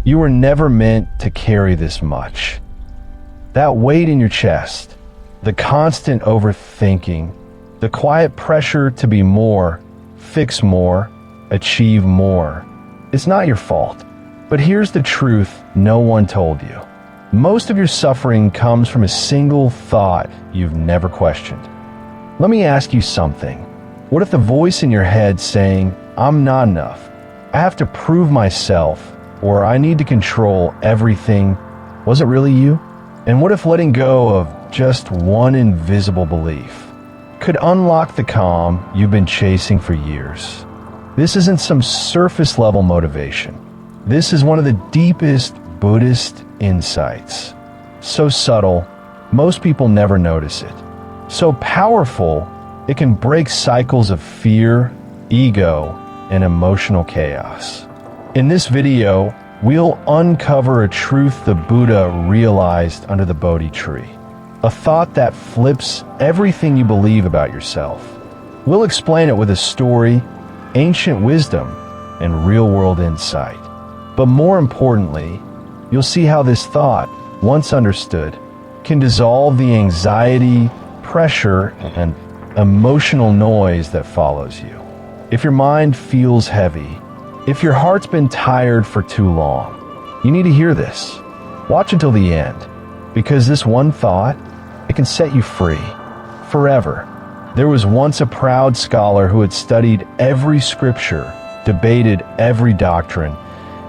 You were never meant to carry this much. That weight in your chest, the constant overthinking, the quiet pressure to be more, fix more, achieve more. It's not your fault. But here's the truth no one told you. Most of your suffering comes from a single thought you've never questioned. Let me ask you something. What if the voice in your head saying, "I'm not enough, I have to prove myself," or "I need to control everything," wasn't really you? And what if letting go of just one invisible belief could unlock the calm you've been chasing for years? This isn't some surface level motivation. This is one of the deepest Buddhist insights. So subtle, most people never notice it. So powerful, it can break cycles of fear, ego, and emotional chaos. In this video, we'll uncover a truth the Buddha realized under the Bodhi tree. A thought that flips everything you believe about yourself. We'll explain it with a story, ancient wisdom, and real-world insight. But more importantly, you'll see how this thought, once understood, can dissolve the anxiety, pressure, and emotional noise that follows you. If your mind feels heavy, if your heart's been tired for too long, you need to hear this. Watch until the end, because this one thought, it can set you free, forever. There was once a proud scholar who had studied every scripture, debated every doctrine,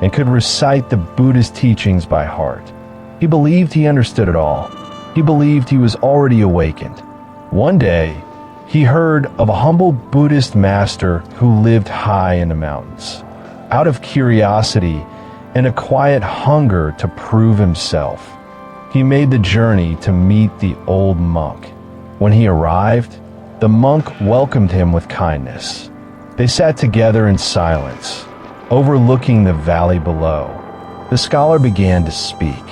and could recite the Buddhist teachings by heart. He believed he understood it all. He believed he was already awakened. One day, he heard of a humble Buddhist master who lived high in the mountains. Out of curiosity and a quiet hunger to prove himself, he made the journey to meet the old monk. When he arrived, the monk welcomed him with kindness. They sat together in silence, overlooking the valley below. The scholar began to speak.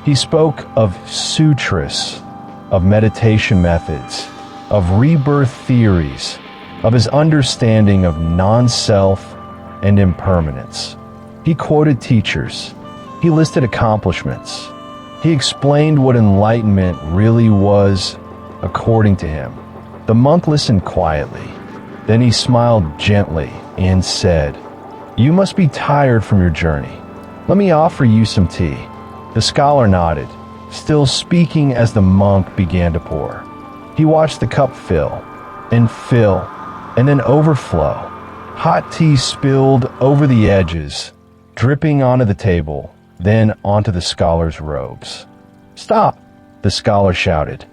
He spoke of sutras, of meditation methods, of rebirth theories, of his understanding of non-self and impermanence. He quoted teachers. He listed accomplishments. He explained what enlightenment really was according to him. The monk listened quietly. Then he smiled gently and said, "You must be tired from your journey. Let me offer you some tea." The scholar nodded, still speaking as the monk began to pour. He watched the cup fill, and then overflow. Hot tea spilled over the edges, dripping onto the table, then onto the scholar's robes. "Stop!" the scholar shouted.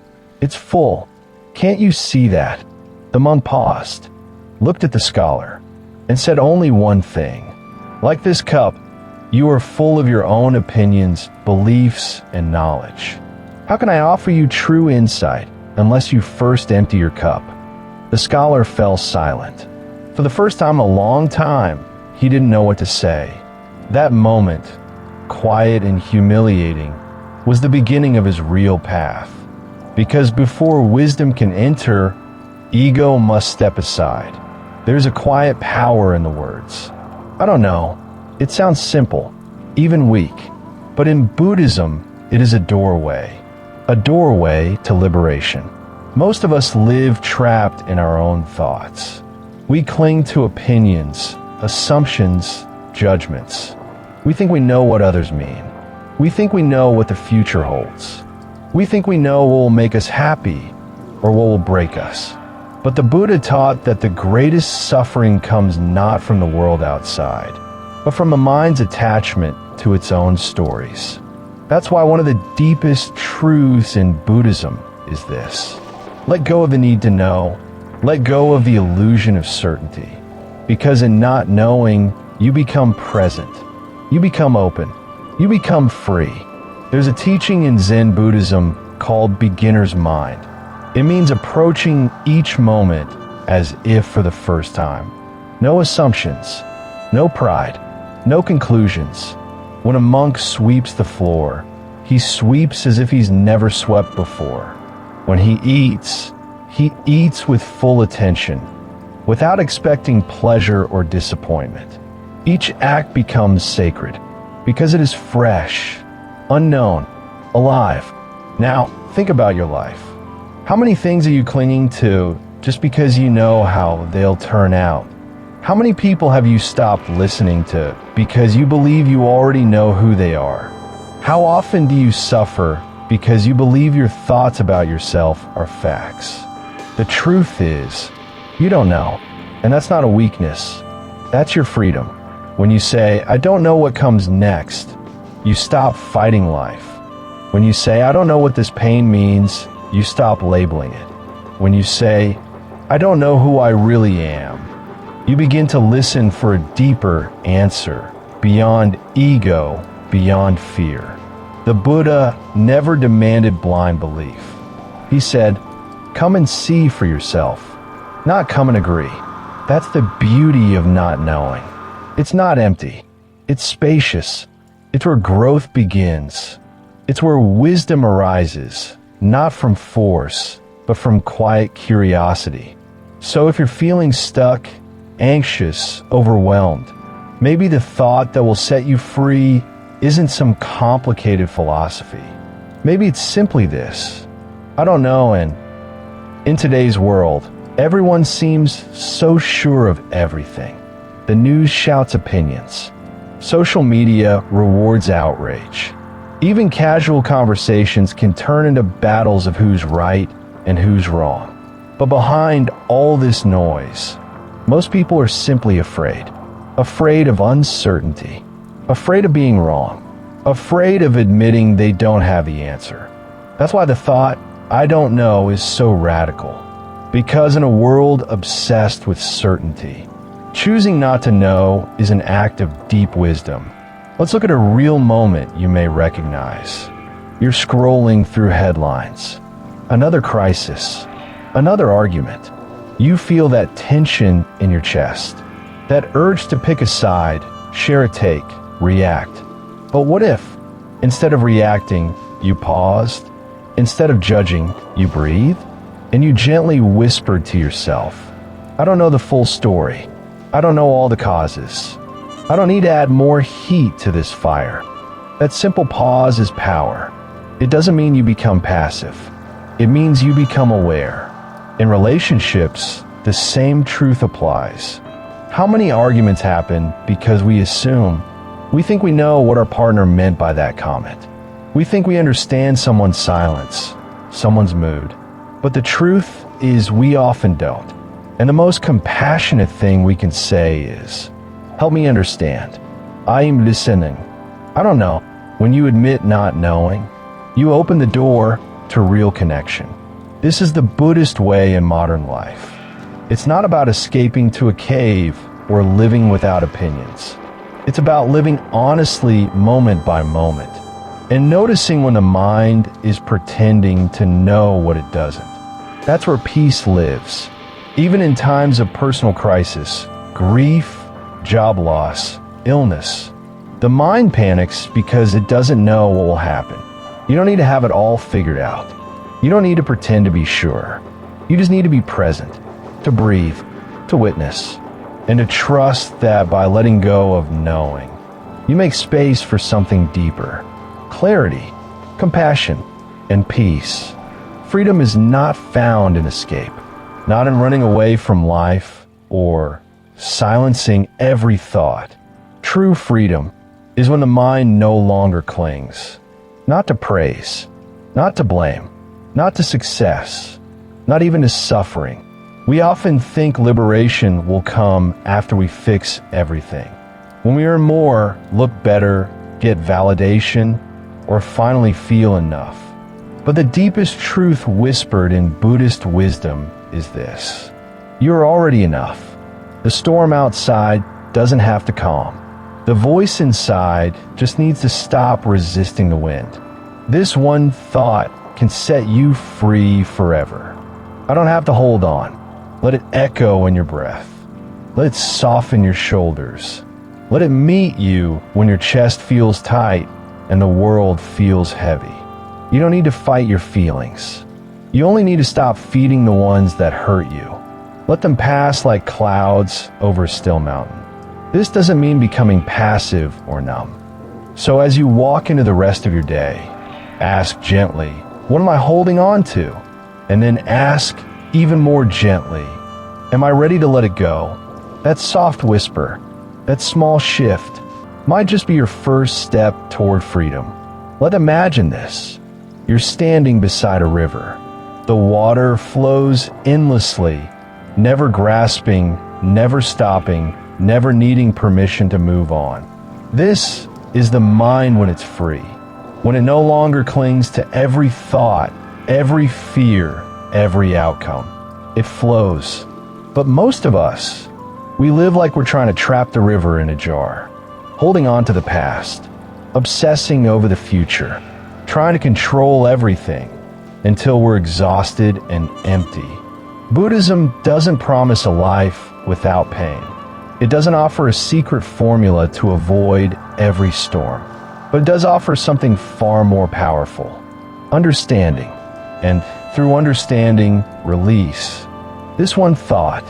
"It's full. Can't you see that?" The monk paused, looked at the scholar, and said only one thing. "Like this cup, you are full of your own opinions, beliefs, and knowledge. How can I offer you true insight unless you first empty your cup?" The scholar fell silent. For the first time in a long time, he didn't know what to say. That moment, quiet and humiliating, was the beginning of his real path. Because before wisdom can enter, ego must step aside. There's a quiet power in the words. I don't know, it sounds simple, even weak, but in Buddhism, it is a doorway to liberation. Most of us live trapped in our own thoughts. We cling to opinions, assumptions, judgments. We think we know what others mean. We think we know what the future holds. We think we know what will make us happy or what will break us. But the Buddha taught that the greatest suffering comes not from the world outside, but from the mind's attachment to its own stories. That's why one of the deepest truths in Buddhism is this. Let go of the need to know. Let go of the illusion of certainty. Because in not knowing, you become present. You become open. You become free. There's a teaching in Zen Buddhism called beginner's mind. It means approaching each moment as if for the first time. No assumptions, no pride, no conclusions. When a monk sweeps the floor, he sweeps as if he's never swept before. When he eats with full attention, without expecting pleasure or disappointment. Each act becomes sacred. because it is fresh, unknown, alive. Now, think about your life. How many things are you clinging to just because you know how they'll turn out? How many people have you stopped listening to because you believe you already know who they are? How often do you suffer because you believe your thoughts about yourself are facts? The truth is, you don't know, and that's not a weakness. That's your freedom. When you say, I don't know what comes next, you stop fighting life. When you say, I don't know what this pain means, you stop labeling it. When you say, I don't know who I really am, you begin to listen for a deeper answer, beyond ego, beyond fear. The Buddha never demanded blind belief. He said, come and see for yourself, not come and agree. That's the beauty of not knowing. It's not empty. It's spacious. It's where growth begins. It's where wisdom arises, not from force, but from quiet curiosity. So if you're feeling stuck, anxious, overwhelmed, maybe the thought that will set you free isn't some complicated philosophy. Maybe it's simply this. I don't know, and in today's world, everyone seems so sure of everything. The news shouts opinions. Social media rewards outrage. Even casual conversations can turn into battles of who's right and who's wrong. But behind all this noise, most people are simply afraid. Afraid of uncertainty. Afraid of being wrong. Afraid of admitting they don't have the answer. That's why the thought, I don't know, is so radical. Because in a world obsessed with certainty, choosing not to know is an act of deep wisdom. Let's look at a real moment you may recognize. You're scrolling through headlines. Another crisis. Another argument. You feel that tension in your chest. That urge to pick a side, share a take, react. But what if, instead of reacting, you paused? Instead of judging, you breathed? And you gently whispered to yourself, I don't know the full story. I don't know all the causes. I don't need to add more heat to this fire. That simple pause is power. It doesn't mean you become passive. It means you become aware. In relationships, the same truth applies. How many arguments happen because we assume we think we know what our partner meant by that comment? We think we understand someone's silence, someone's mood. But the truth is we often don't. And the most compassionate thing we can say is, help me understand. I am listening. I don't know. When you admit not knowing, you open the door to real connection. This is the Buddhist way in modern life. It's not about escaping to a cave or living without opinions. It's about living honestly moment by moment and noticing when the mind is pretending to know what it doesn't. That's where peace lives. Even in times of personal crisis, grief, job loss, illness, the mind panics because it doesn't know what will happen. You don't need to have it all figured out. You don't need to pretend to be sure. You just need to be present, to breathe, to witness, and to trust that by letting go of knowing, you make space for something deeper. Clarity, compassion, and peace. Freedom is not found in escape, not in running away from life or silencing every thought. True freedom is when the mind no longer clings, not to praise, not to blame, not to success, not even to suffering. We often think liberation will come after we fix everything. When we earn more, look better, get validation, or finally feel enough. But the deepest truth whispered in Buddhist wisdom is this: you're already enough. The storm outside doesn't have to calm. The voice inside just needs to stop resisting the wind. This one thought can set you free forever. I don't have to hold on. Let it echo in your breath. Let it soften your shoulders. Let it meet you when your chest feels tight and the world feels heavy. You don't need to fight your feelings. You only need to stop feeding the ones that hurt you. Let them pass like clouds over a still mountain. This doesn't mean becoming passive or numb. So as you walk into the rest of your day, ask gently, what am I holding on to? And then ask even more gently, am I ready to let it go? That soft whisper, that small shift, might just be your first step toward freedom. Imagine this. You're standing beside a river. The water flows endlessly, never grasping, never stopping, never needing permission to move on. This is the mind when it's free, when it no longer clings to every thought, every fear, every outcome. It flows. But most of us, we live like we're trying to trap the river in a jar, holding on to the past, obsessing over the future, trying to control everything until we're exhausted and empty. Buddhism doesn't promise a life without pain. It doesn't offer a secret formula to avoid every storm, but it does offer something far more powerful: understanding, and through understanding, release. This one thought,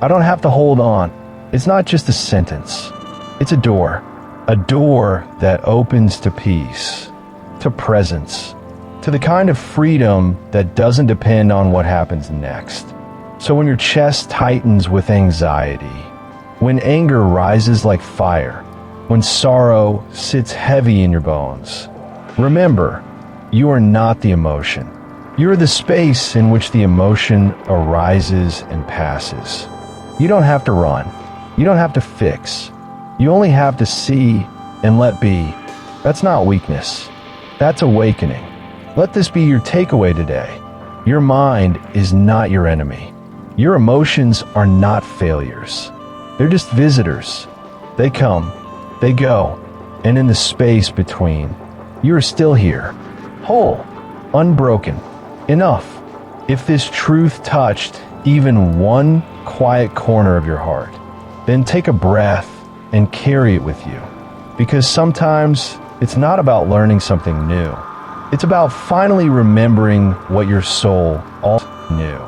I don't have to hold on, it's not just a sentence. It's a door that opens to peace, to presence, to the kind of freedom that doesn't depend on what happens next. So when your chest tightens with anxiety, when anger rises like fire, when sorrow sits heavy in your bones, remember, you are not the emotion. You are the space in which the emotion arises and passes. You don't have to run. You don't have to fix. You only have to see and let be. That's not weakness. That's awakening. Let this be your takeaway today. Your mind is not your enemy. Your emotions are not failures. They're just visitors. They come, they go, and in the space between, you are still here, whole, unbroken, enough. If this truth touched even one quiet corner of your heart, then take a breath and carry it with you. Because sometimes it's not about learning something new. It's about finally remembering what your soul always knew.